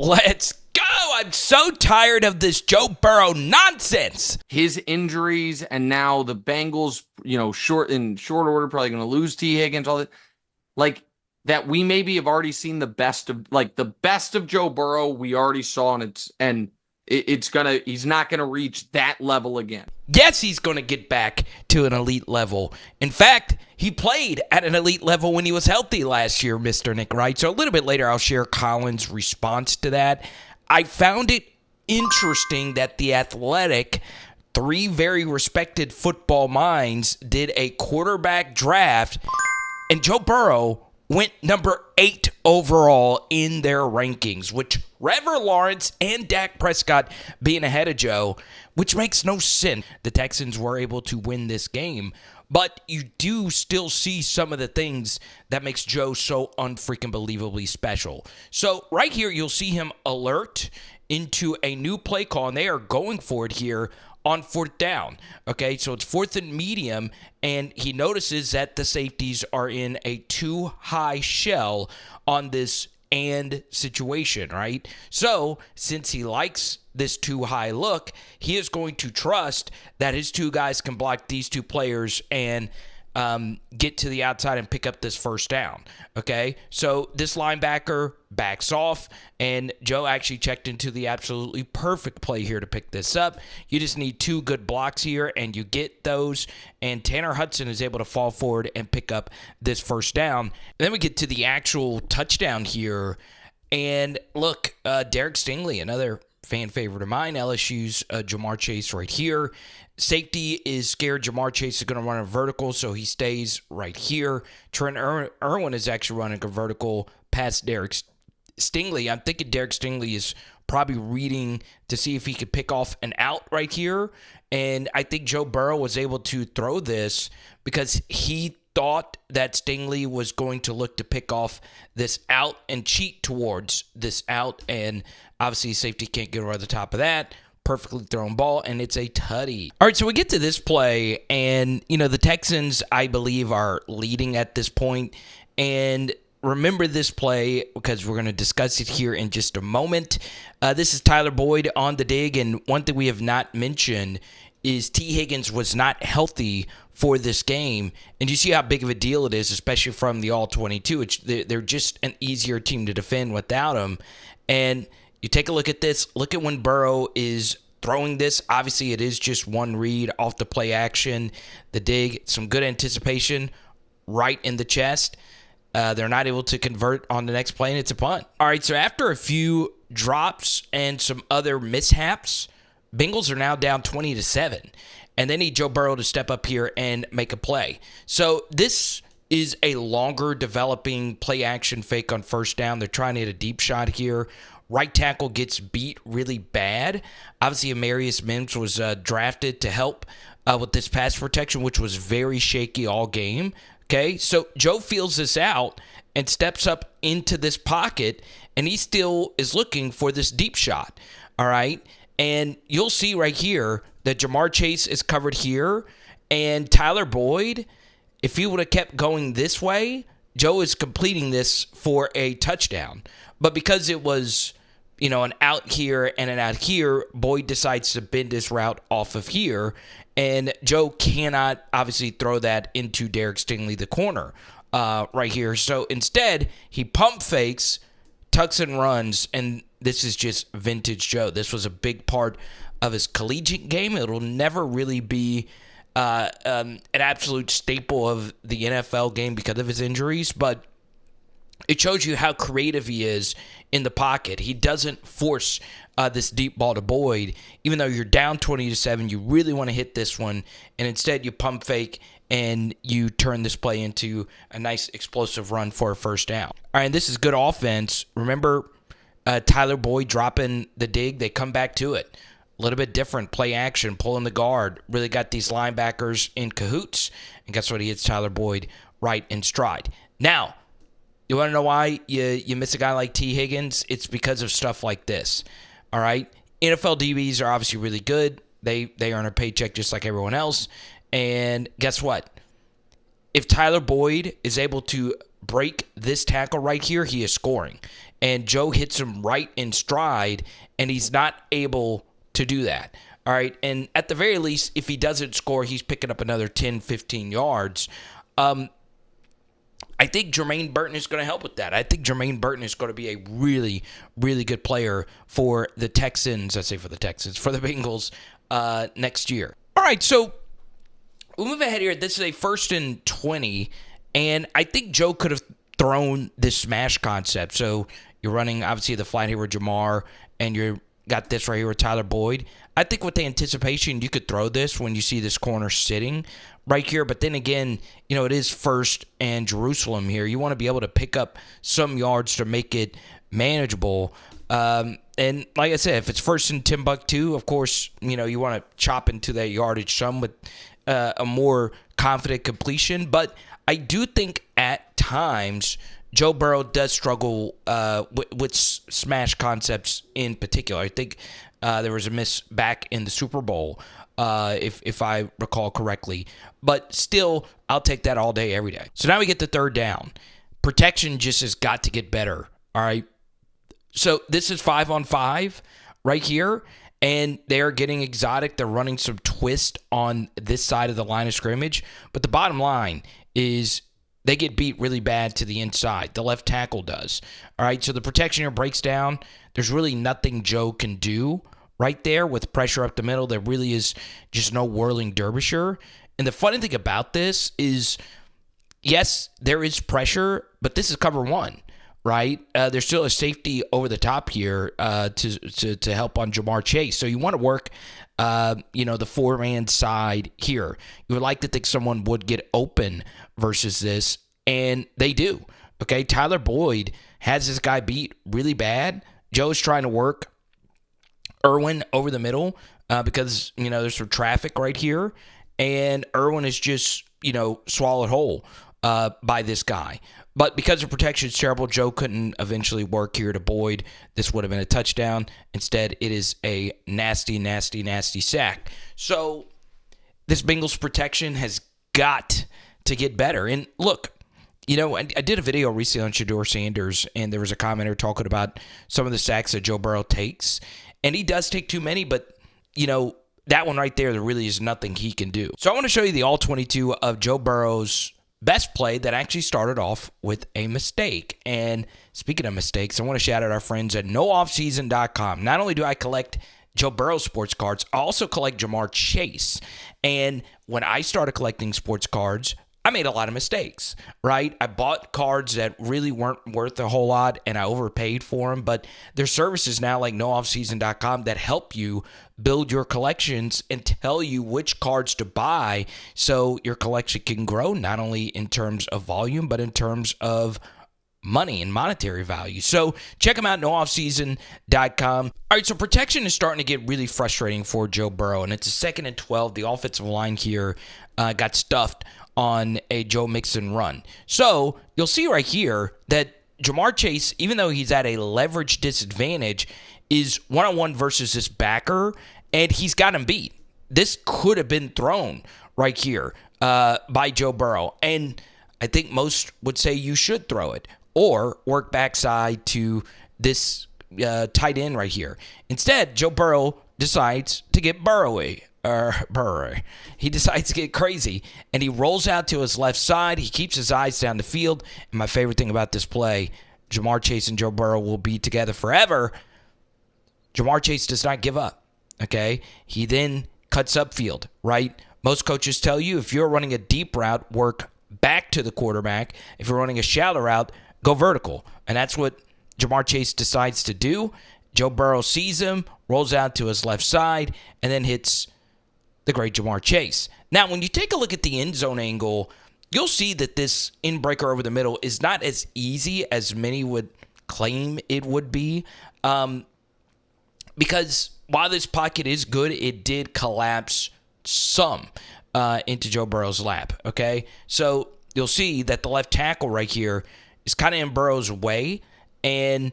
Let's go. I'm so tired of this Joe Burrow nonsense. His injuries, and now the Bengals, in short order, probably going to lose T. Higgins, all that. Like, that we maybe have already seen the best of Joe Burrow we already saw, and he's not going to reach that level again. Yes, he's going to get back to an elite level. In fact, he played at an elite level when he was healthy last year, Mr. Nick Wright. So a little bit later, I'll share Colin's response to that. I found it interesting that The Athletic, three very respected football minds, did a quarterback draft, and Joe Burrow went number 8 overall in their rankings, which Trevor Lawrence and Dak Prescott being ahead of Joe, which makes no sense. The Texans were able to win this game, but you do still see some of the things that makes Joe so unfreaking believably special. So right here, you'll see him alert into a new play call, and they are going for it here on 4th down. Okay, so it's 4th and medium, and he notices that the safeties are in a too high shell on this and situation, right? So since he likes this too high look, he is going to trust that his two guys can block these two players and get to the outside and pick up this 1st down. Okay, so this linebacker backs off, and Joe actually checked into the absolutely perfect play here to pick this up. You just need 2 good blocks here, and you get those, and Tanner Hudson is able to fall forward and pick up this 1st down. And then we get to the actual touchdown here, and look, Derek Stingley, another fan favorite of mine, LSU's Jamar Chase right here. Safety is scared Jamar Chase is going to run a vertical, so he stays right here. Trent Irwin is actually running a vertical past Derek Stingley. I'm thinking Derek Stingley is probably reading to see if he could pick off an out right here. And I think Joe Burrow was able to throw this because he thought that Stingley was going to look to pick off this out and cheat towards this out. And obviously safety can't get over the top of that. Perfectly thrown ball, and it's a tutty. All right, so we get to this play, and, the Texans, I believe, are leading at this point. And remember this play because we're going to discuss it here in just a moment. This is Tyler Boyd on the dig, and one thing we have not mentioned is T. Higgins was not healthy for this game. And you see how big of a deal it is, especially from the All-22. They're just an easier team to defend without him. And you take a look at this. Look at when Burrow is throwing this. Obviously, it is just one read off the play action. The dig, some good anticipation right in the chest. They're not able to convert on the next play, and it's a punt. All right, so after a few drops and some other mishaps, Bengals are now down 20-7. And they need Joe Burrow to step up here and make a play. So this is a longer developing play action fake on 1st down. They're trying to hit a deep shot here. Right tackle gets beat really bad. Obviously, Amarius Mims was drafted to help with this pass protection, which was very shaky all game. Okay, so Joe feels this out and steps up into this pocket, and he still is looking for this deep shot. All right, and you'll see right here that Jamar Chase is covered here, and Tyler Boyd, if he would have kept going this way, Joe is completing this for a touchdown. But because it was an out here and an out here, Boyd decides to bend this route off of here, and Joe cannot obviously throw that into Derek Stingley, the corner, right here. So instead, he pump fakes, tucks and runs, and this is just vintage Joe. This was a big part of his collegiate game. It'll never really be an absolute staple of the NFL game because of his injuries, but it shows you how creative he is in the pocket. He doesn't force this deep ball to Boyd. Even though you're down 20-7, you really want to hit this one, and instead you pump fake and you turn this play into a nice explosive run for a 1st down. All right, and this is good offense. Remember Tyler Boyd dropping the dig? They come back to it. A little bit different play action, pulling the guard. Really got these linebackers in cahoots, and guess what? He hits Tyler Boyd right in stride. Now, you want to know why you miss a guy like T. Higgins? It's because of stuff like this. All right? NFL DBs are obviously really good. They earn a paycheck just like everyone else. And guess what? If Tyler Boyd is able to break this tackle right here, he is scoring. and Joe hits him right in stride, and he's not able to do that. All right, and at the very least, if he doesn't score, he's picking up another 10, 15 yards. I think Jermaine Burton is going to help with that. I think Jermaine Burton is going to be a really, really good player for the Texans. I say for the Texans, for the Bengals next year. All right, so we'll move ahead here. This is a 1st and 20, and I think Joe could have thrown this smash concept. So you're running, obviously, the flat here with Jamar, and you got this right here with Tyler Boyd. I think with the anticipation, you could throw this when you see this corner sitting right here. But then again, it is 1st and Jerusalem here. You want to be able to pick up some yards to make it manageable. And like I said, if it's 1st and Timbuktu, of course, you want to chop into that yardage some with a more confident completion. But I do think at times Joe Burrow does struggle with smash concepts in particular. I think there was a miss back in the Super Bowl, if I recall correctly. But still, I'll take that all day, every day. So now we get the 3rd down. Protection just has got to get better, all right? So this is 5-on-5 right here, and they're getting exotic. They're running some twist on this side of the line of scrimmage. But the bottom line is they get beat really bad to the inside. The left tackle does. All right, so the protection here breaks down. There's really nothing Joe can do right there with pressure up the middle. There really is just no whirling Derbyshire. And the funny thing about this is, yes, there is pressure, but this is cover 1, right? There's still a safety over the top here to help on Jamar Chase. So you want to work the 4-man side here. You would like to think someone would get open versus this, and they do. Okay, Tyler Boyd has this guy beat really bad. Joe's trying to work Irwin over the middle because, there's some traffic right here, and Irwin is just, swallowed whole by this guy. But because the protection is terrible, Joe couldn't eventually work here to Boyd. This would have been a touchdown. Instead, it is a nasty, nasty, nasty sack. So this Bengals protection has got to get better. And look, I did a video recently on Shedeur Sanders, and there was a commenter talking about some of the sacks that Joe Burrow takes. And he does take too many, but, that one right there really is nothing he can do. So I want to show you the all-22 of Joe Burrow's best play that actually started off with a mistake. And speaking of mistakes, I want to shout out our friends at nooffseason.com. Not only do I collect Joe Burrow sports cards, I also collect Jamar Chase. And when I started collecting sports cards, I made a lot of mistakes, right? I bought cards that really weren't worth a whole lot, and I overpaid for them. But there's services now like nooffseason.com that help you build your collections and tell you which cards to buy so your collection can grow, not only in terms of volume, but in terms of money and monetary value. So check them out, nooffseason.com. All right, so protection is starting to get really frustrating for Joe Burrow, and it's a 2nd and 12. The offensive line here got stuffed on a Joe Mixon run. So you'll see right here that Jamar Chase, even though he's at a leverage disadvantage, is one-on-one versus this backer, and he's got him beat. This could have been thrown right here by Joe Burrow, and I think most would say you should throw it or work backside to this tight end right here. Instead, Joe Burrow decides to get Burrowy. He decides to get crazy, and he rolls out to his left side. He keeps his eyes down the field, and my favorite thing about this play, Jamar Chase and Joe Burrow will be together forever. Jamar Chase does not give up, okay? He then cuts upfield, right? Most coaches tell you if you're running a deep route, work back to the quarterback. If you're running a shallow route, go vertical, and that's what Jamar Chase decides to do. Joe Burrow sees him, rolls out to his left side, and then hits the great Jamar Chase. Now, when you take a look at the end zone angle, you'll see that this in-breaker over the middle is not as easy as many would claim it would be. Because while this pocket is good, it did collapse some into Joe Burrow's lap, okay? So you'll see that the left tackle right here is kind of in Burrow's way. And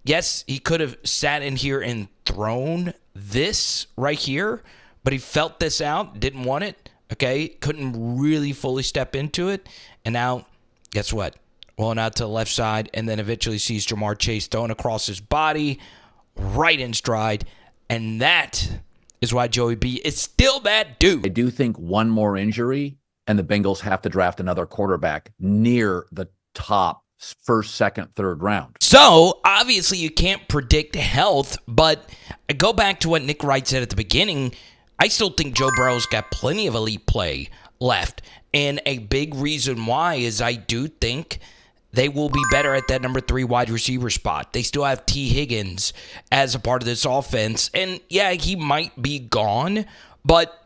yes, he could have sat in here and thrown this right here, but he felt this out, didn't want it, okay? Couldn't really fully step into it. And now, guess what? rolling out to the left side, and then eventually sees Jamar Chase throwing across his body, right in stride. And that is why Joey B is still that dude. I do think one more injury, and the Bengals have to draft another quarterback near the top first, second, third round. So, obviously, you can't predict health, but I go back to what Nick Wright said at the beginning. I still think Joe Burrow's got plenty of elite play left. And a big reason why is I do think they will be better at that number 3 wide receiver spot. They still have T. Higgins as a part of this offense. And, yeah, he might be gone, but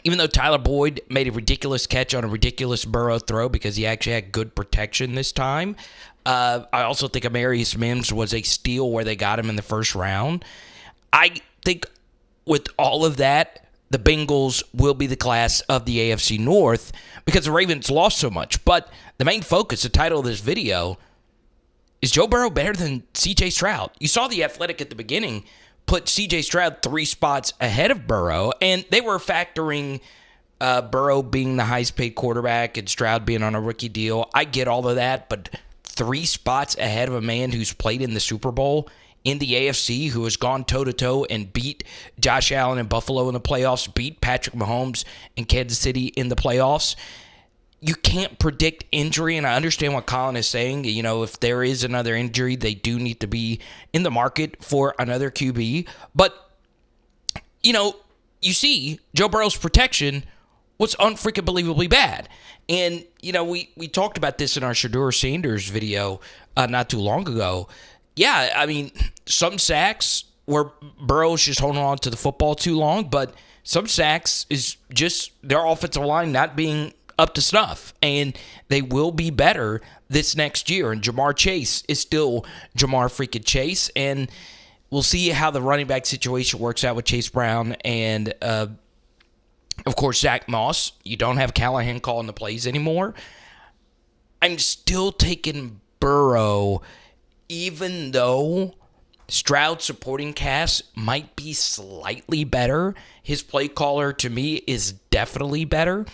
even though Tyler Boyd made a ridiculous catch on a ridiculous Burrow throw because he actually had good protection this time, I also think Amarius Mims was a steal where they got him in the first round. I think with all of that, the Bengals will be the class of the AFC North because the Ravens lost so much. But the main focus, the title of this video, is Joe Burrow better than CJ Stroud? You saw The Athletic at the beginning put CJ Stroud 3 spots ahead of Burrow, and they were factoring Burrow being the highest paid quarterback and Stroud being on a rookie deal. I get all of that, but 3 spots ahead of a man who's played in the Super Bowl in the AFC, who has gone toe-to-toe and beat Josh Allen in Buffalo in the playoffs, beat Patrick Mahomes in Kansas City in the playoffs. You can't predict injury, and I understand what Colin is saying. You know, if there is another injury, they do need to be in the market for another QB. But, you know, you see Joe Burrow's protection was unfreaking believably bad. And, you know, we talked about this in our Shedeur Sanders video not too long ago. Yeah, I mean, some sacks where Burrow's just holding on to the football too long, but some sacks is just their offensive line not being up to snuff, and they will be better this next year. And Jamar Chase is still Jamar freaking Chase, and we'll see how the running back situation works out with Chase Brown and, of course, Zach Moss. You don't have Callahan calling the plays anymore. I'm still taking Burrow, even though Stroud's supporting cast might be slightly better. His play caller, to me, is definitely better.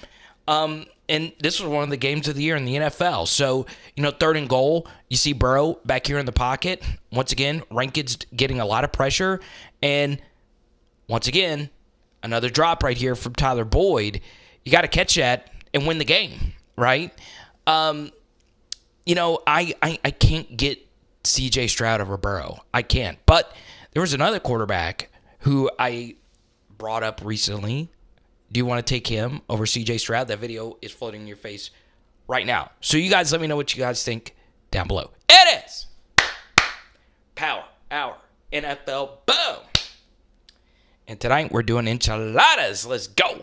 And this was one of the games of the year in the NFL. So, you know, 3rd and goal, you see Burrow back here in the pocket. Once again, Rankin's getting a lot of pressure. And once again, another drop right here from Tyler Boyd. You got to catch that and win the game, right? You know, I can't get CJ Stroud over Burrow. I can't. But there was another quarterback who I brought up recently. Do you want to take him over CJ Stroud? That video is floating in your face right now. So you guys let me know what you guys think down below. It is Power Hour NFL. Boom. And tonight we're doing enchiladas. Let's go.